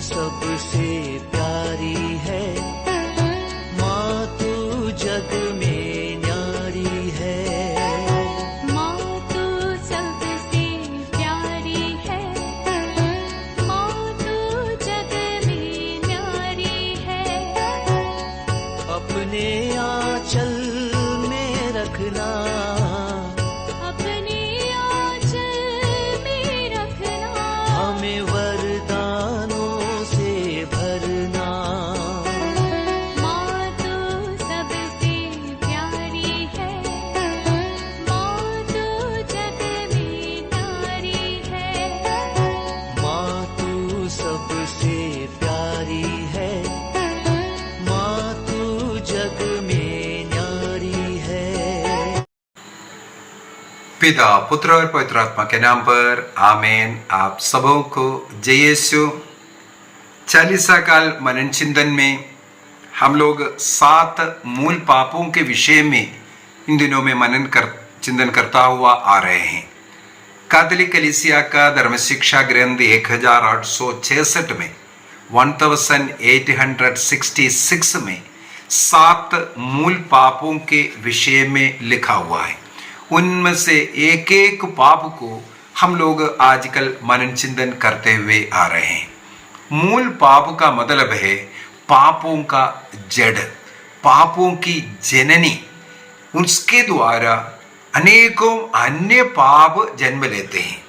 सबसे प्यारी है, माँ तू जग में न्यारी है। माँ तू सबसे प्यारी है, माँ तू जग में न्यारी है। अपने आंचल में रखना, अपने आंचल में रखना, हमें वरदानों से भरना। माँ तू सबसे प्यारी है, माँ तू जग में न्यारी है। माँ तू सबसे प्यारी है, माँ तू जग में न्यारी है। पिता, पुत्र और पवित्र आत्मा के नाम पर आमीन। आप सबों को जय यीशु। चालीसा काल मनन चिंतन में हम लोग 7 मूल पापों के विषय में इन दिनों में चिंतन करता हुआ आ रहे हैं। कैथोलिक कलीसिया का धर्म शिक्षा ग्रंथ 1866 में 1866 में 7 मूल पापों के विषय में लिखा हुआ है। उनमें से एक एक पाप को हम लोग आजकल मनन चिंतन करते हुए आ रहे हैं। मूल पाप का मतलब है पापों का जड़, पापों की जननी। उसके द्वारा अनेकों अन्य पाप जन्म लेते हैं।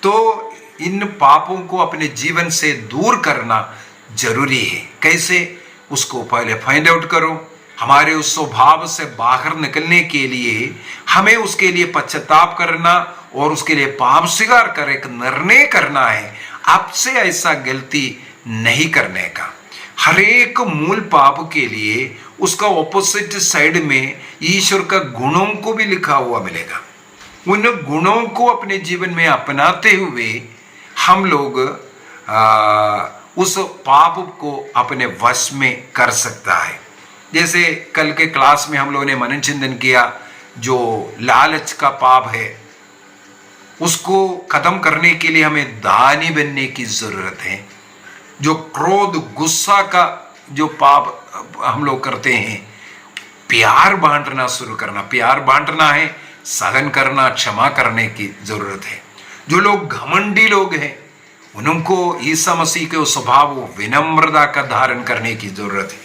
तो इन पापों को अपने जीवन से दूर करना जरूरी है। कैसे? उसको पहले फाइंड आउट करो। हमारे उस स्वभाव से बाहर निकलने के लिए हमें उसके लिए पश्चाताप करना और उसके लिए पाप स्वीकार कर एक निर्णय करना है, अब से ऐसा गलती नहीं करने का। हर एक मूल पाप के लिए उसका ऑपोजिट साइड में ईश्वर का गुणों को भी लिखा हुआ मिलेगा। उन गुणों को अपने जीवन में अपनाते हुए हम लोग उस पाप को अपने वश में कर सकता है। जैसे कल के क्लास में हम लोगों ने मनन चिंतन किया, जो लालच का पाप है उसको खत्म करने के लिए हमें दानी बनने की जरूरत है। जो क्रोध, गुस्सा का जो पाप हम लोग करते हैं, प्यार बांटना शुरू करना। प्यार बांटना है, सहन करना, क्षमा करने की जरूरत है। जो लोग घमंडी लोग हैं उनको ईसा मसीह के स्वभाव, विनम्रता का धारण करने की जरूरत है।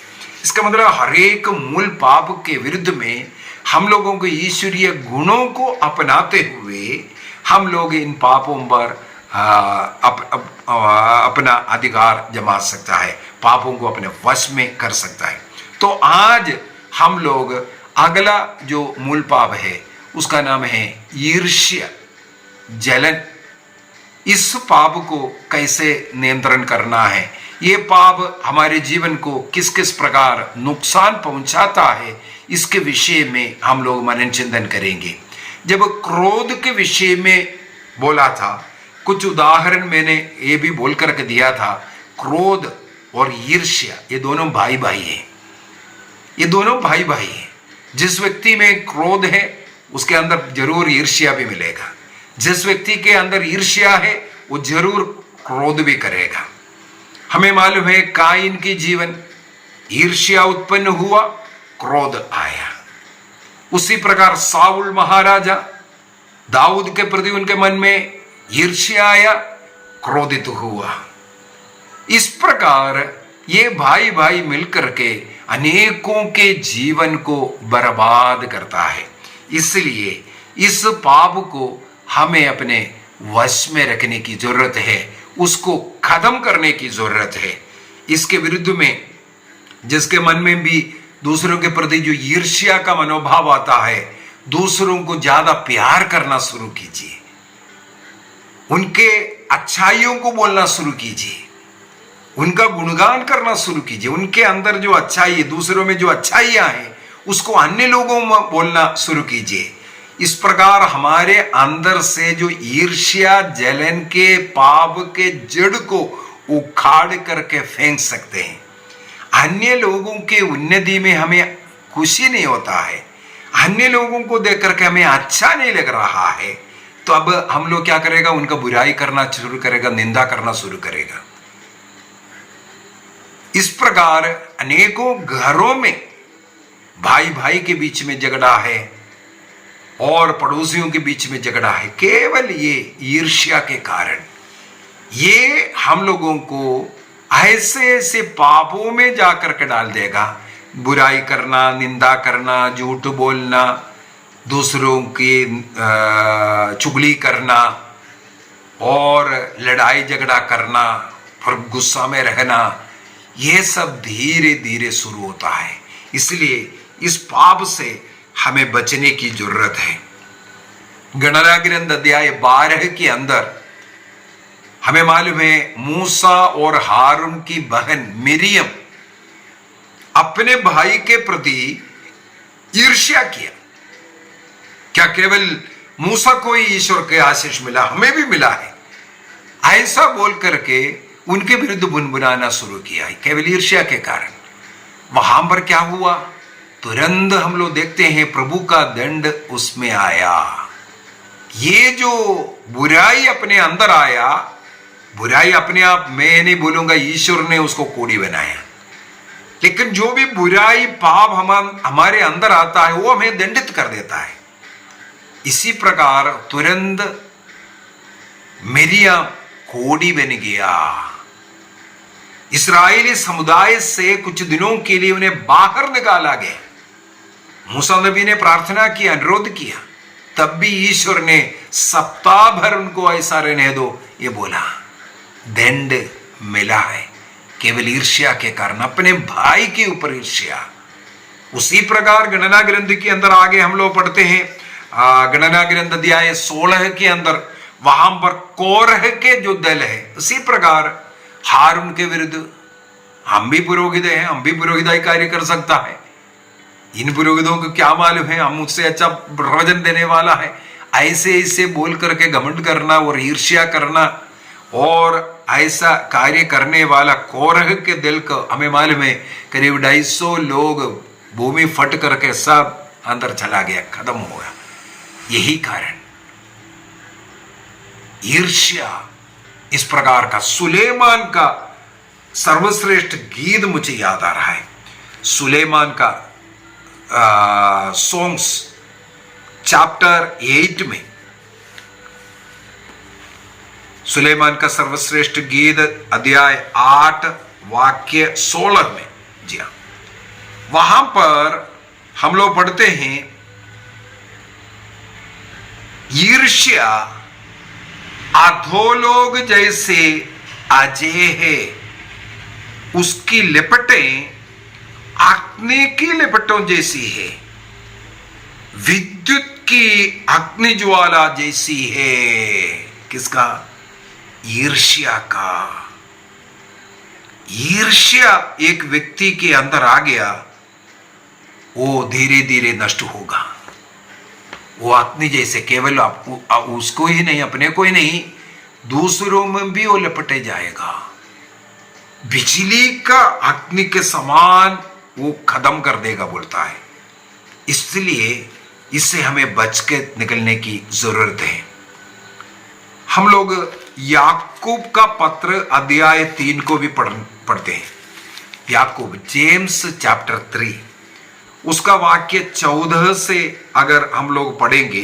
इसका मतलब हर एक मूल पाप के विरुद्ध में हम लोगों को ईश्वरीय गुणों को अपनाते हुए हम लोग इन पापों पर अपना अधिकार जमा सकता है, पापों को अपने वश में कर सकता है। तो आज हम लोग अगला जो मूल पाप है उसका नाम है ईर्ष्या, जलन। इस पाप को कैसे नियंत्रण करना है, ये पाप हमारे जीवन को किस किस प्रकार नुकसान पहुंचाता है, इसके विषय में हम लोग मनन चिंतन करेंगे। जब क्रोध के विषय में बोला था, कुछ उदाहरण मैंने ये भी बोल करके दिया था। क्रोध और ईर्ष्या ये दोनों भाई भाई हैं। ये दोनों भाई भाई हैं। जिस व्यक्ति में क्रोध है उसके अंदर जरूर ईर्ष्या भी मिलेगा। जिस व्यक्ति के अंदर ईर्ष्या है वो जरूर क्रोध भी करेगा। हमें मालूम है काइन की जीवन ईर्ष्या उत्पन्न हुआ, क्रोध आया। उसी प्रकार साउल महाराजा, दाऊद के प्रति उनके मन में ईर्ष्या आया, क्रोधित हुआ। इस प्रकार ये भाई भाई मिलकर के अनेकों के जीवन को बर्बाद करता है। इसलिए इस पाप को हमें अपने वश में रखने की जरूरत है, उसको खत्म करने की जरूरत है। इसके विरुद्ध में जिसके मन में भी दूसरों के प्रति जो ईर्ष्या का मनोभाव आता है, दूसरों को ज्यादा प्यार करना शुरू कीजिए, उनके अच्छाइयों को बोलना शुरू कीजिए, उनका गुणगान करना शुरू कीजिए। उनके अंदर जो अच्छाई है, दूसरों में जो अच्छाइयां हैं, उसको अन्य लोगों में बोलना शुरू कीजिए। इस प्रकार हमारे अंदर से जो ईर्ष्या, जलन के पाप के जड़ को उखाड़ करके फेंक सकते हैं। अन्य लोगों के उन्नति में हमें खुशी नहीं होता है, अन्य लोगों को देख करके हमें अच्छा नहीं लग रहा है, तो अब हम लोग क्या करेगा, उनका बुराई करना शुरू करेगा, निंदा करना शुरू करेगा। इस प्रकार अनेकों घरों में भाई भाई के बीच में झगड़ा है और पड़ोसियों के बीच में झगड़ा है, केवल ये ईर्ष्या के कारण। ये हम लोगों को ऐसे ऐसे पापों में जाकर के डाल देगा। बुराई करना, निंदा करना, झूठ बोलना, दूसरों की चुगली करना और लड़ाई झगड़ा करना और गुस्सा में रहना, यह सब धीरे धीरे शुरू होता है। इसलिए इस पाप से हमें बचने की जरूरत है। गणना ग्रंथ अध्याय 12 के अंदर हमें मालूम है मूसा और हारून की बहन मिरियम अपने भाई के प्रति ईर्ष्या किया। क्या केवल मूसा को ही ईश्वर के आशीष मिला? हमें भी मिला है। ऐसा बोल करके उनके विरुद्ध बुनबुनाना शुरू किया है, केवल ईर्ष्या के कारण। वहां पर क्या हुआ? तुरंत हम लोग देखते हैं प्रभु का दंड उसमें आया। ये जो बुराई अपने अंदर आया, बुराई अपने आप, मैं नहीं बोलूंगा ईश्वर ने उसको कोड़ी बनाया, लेकिन जो भी बुराई पाप हमारे अंदर आता है वो हमें दंडित कर देता है। इसी प्रकार तुरंत मिरियम कोड़ी बन गया। इस्राएली समुदाय से कुछ दिनों के लिए उन्हें बाहर निकाला गया। मूसा नबी ने प्रार्थना की, अनुरोध किया, तब भी ईश्वर ने सप्ताह भर उनको ऐसा रहने दो ये बोला। दंड मिला है केवल ईर्ष्या के कारण, अपने भाई के ऊपर ईर्ष्या। उसी प्रकार गणना ग्रंथ के अंदर आगे हम लोग पढ़ते हैं, गणना ग्रंथ अध्याय 16 के अंदर वहां पर कोरह के जो दल है, उसी प्रकार हारून के विरुद्ध हम भी पुरोहित हैं, हम भी पुरोहिताई कार्य कर सकता है। इन पुरोहितों को क्या मालूम है हम मुझसे अच्छा प्रवचन देने वाला है, ऐसे ऐसे बोल करके घमंड करना और ईर्ष्या करना और ऐसा कार्य करने वाला कोरह के दिल को हमें मालूम है करीब 250 लोग भूमि फट करके सब अंदर चला गया, खत्म हो गया। यही कारण ईर्ष्या इस प्रकार का। सुलेमान का सर्वश्रेष्ठ गीत मुझे याद आ रहा है, सुलेमान का सॉन्ग्स चैप्टर 8 में, सुलेमान का सर्वश्रेष्ठ गीत अध्याय 8 वाक्य 16 में, जी हाँ, वहां पर हम लोग पढ़ते हैं, ईर्ष्या अधोलोक जैसे अजय है, उसकी लिपटें अग्नि की लिपटों जैसी है, विद्युत की अग्नि ज्वाला जैसी है। किसका? ईर्ष्या का। ईर्ष्या एक व्यक्ति के अंदर आ गया, वो धीरे धीरे नष्ट होगा। वो अग्नि जैसे, केवल आपको उसको ही नहीं, अपने को ही नहीं, दूसरों में भी वो लपटे जाएगा। बिजली का अग्नि के समान वो खत्म कर देगा बोलता है। इसलिए इससे हमें बच के निकलने की जरूरत है। हम लोग याकूब का पत्र अध्याय 3 को भी पढ़ते हैं। याकूब, जेम्स चैप्टर 3, उसका वाक्य 14 से अगर हम लोग पढ़ेंगे,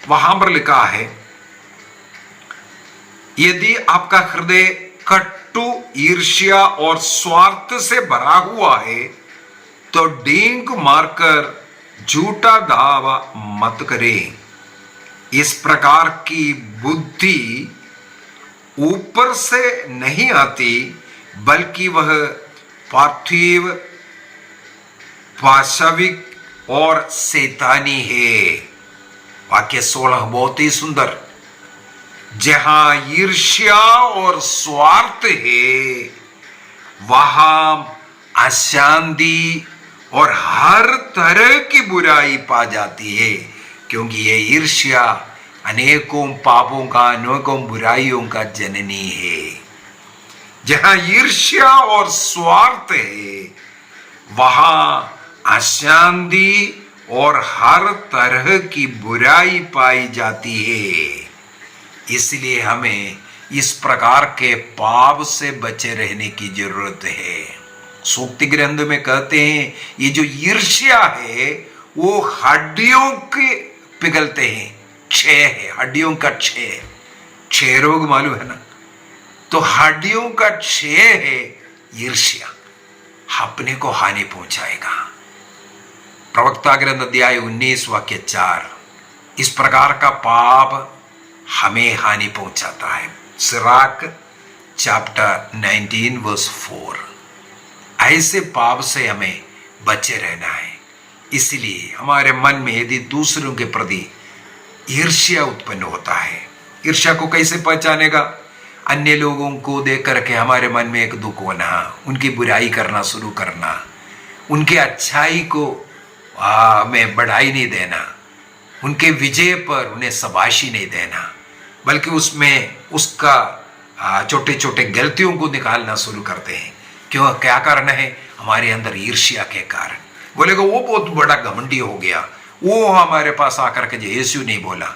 वहां पर लिखा है, यदि आपका हृदय कट्टु ईर्ष्या और स्वार्थ से भरा हुआ है तो डींग मारकर झूठा दावा मत करें। इस प्रकार की बुद्धि ऊपर से नहीं आती, बल्कि वह पार्थिव, पाशविक और शैतानी है। वाक्य 16 बहुत ही सुंदर। जहां ईर्ष्या और स्वार्थ है, वहां अशांति और हर तरह की बुराई पा जाती है, क्योंकि ये ईर्ष्या अनेकों पापों का, अनेकों बुराइयों का जननी है। जहां ईर्ष्या और स्वार्थ है, वहां अशांति और हर तरह की बुराई पाई जाती है। इसलिए हमें इस प्रकार के पाप से बचे रहने की जरूरत है। सूक्ति ग्रंथ में कहते हैं ये जो ईर्ष्या है वो हड्डियों के पिघलते हैं, क्षय है, हड्डियों का क्षय। क्षय रोग मालूम है ना, तो हड्डियों का क्षय है ईर्ष्या, अपने को हानि पहुंचाएगा। प्रवक्ता ग्रंथ अध्याय 19 वाक्य 4, इस प्रकार का पाप हमें हानि पहुंचाता है। Sirach chapter 19 verse 4। ऐसे पाप से हमें बचे रहना है। इसलिए हमारे मन में यदि दूसरों के प्रति ईर्ष्या उत्पन्न होता है, ईर्ष्या को कैसे पहचानेगा? अन्य लोगों को देख करके हमारे मन में एक दुख होना, उनकी बुराई करना शुरू करना, उनके अच्छाई को में बढ़ाई नहीं देना, उनके विजय पर उन्हें शाबाशी नहीं देना, बल्कि उसमें उसका छोटे छोटे गलतियों को निकालना शुरू करते हैं। क्यों? क्या कारण है? हमारे अंदर ईर्ष्या के कारण। बोलेगा वो बहुत बड़ा घमंडी हो गया, वो हमारे पास आकर के यीशु नहीं बोला,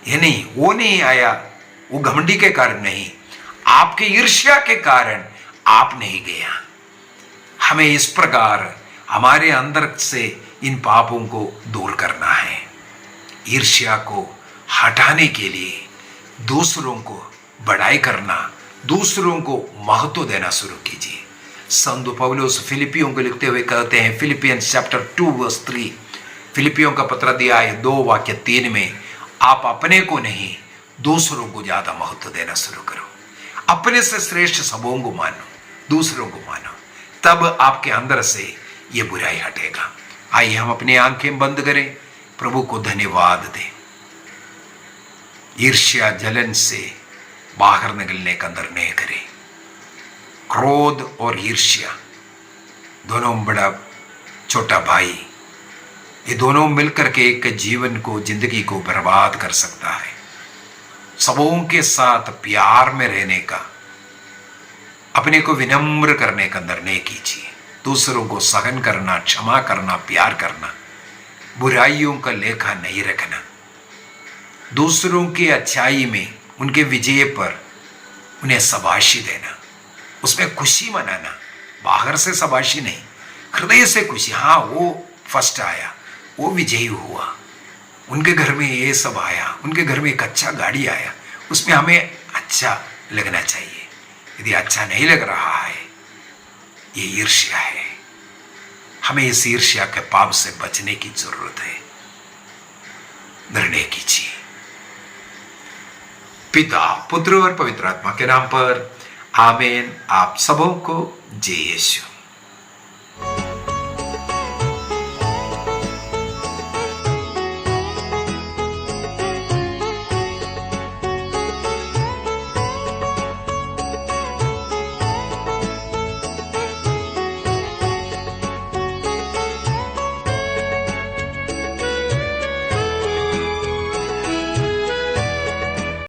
ये नहीं, वो नहीं आया, वो घमंडी के कारण नहीं, आपके ईर्ष्या के कारण आप नहीं गया। हमें इस प्रकार हमारे अंदर से इन पापों को दूर करना है। ईर्ष्या को हटाने के लिए दूसरों को बड़ाई करना, दूसरों को महत्व देना शुरू कीजिए। संत पौलुस फिलिपियों को लिखते हुए कहते हैं, फिलिपियंस चैप्टर 2 वर्स 3, फिलिपियों का पत्र अध्याय 2 वाक्य 3 में, आप अपने को नहीं दूसरों को ज्यादा महत्व देना शुरू करो। अपने से श्रेष्ठ सबों को मानो, दूसरों को मानो, तब आपके अंदर से ये बुराई हटेगा। आइए हम अपनी आंखें बंद करें, प्रभु को धन्यवाद दें। ईर्ष्या जलन से बाहर निकलने का निर्णय करें। क्रोध और ईर्ष्या दोनों बड़ा छोटा भाई, ये दोनों मिलकर के एक जीवन को, जिंदगी को बर्बाद कर सकता है। सबों के साथ प्यार में रहने का, अपने को विनम्र करने का निर्णय कीजिए। दूसरों को सहन करना, क्षमा करना, प्यार करना, बुराइयों का लेखा नहीं रखना, दूसरों की अच्छाई में, उनके विजय पर उन्हें शाबाशी देना, उसमें खुशी मनाना, बाहर से शाबाशी नहीं, हृदय से खुशी। हाँ, वो फर्स्ट आया, वो विजयी हुआ, उनके घर में ये सब आया, उनके घर में एक अच्छा गाड़ी आया, उसमें हमें अच्छा लगना चाहिए। यदि अच्छा नहीं लग रहा है, ये ईर्ष्या है। हमें इस ईर्ष्या के पाप से बचने की जरूरत है। निर्णय कीजिए। पिता, पुत्र और पवित्र आत्मा के नाम पर आमीन। आप सबों को जय यीशु।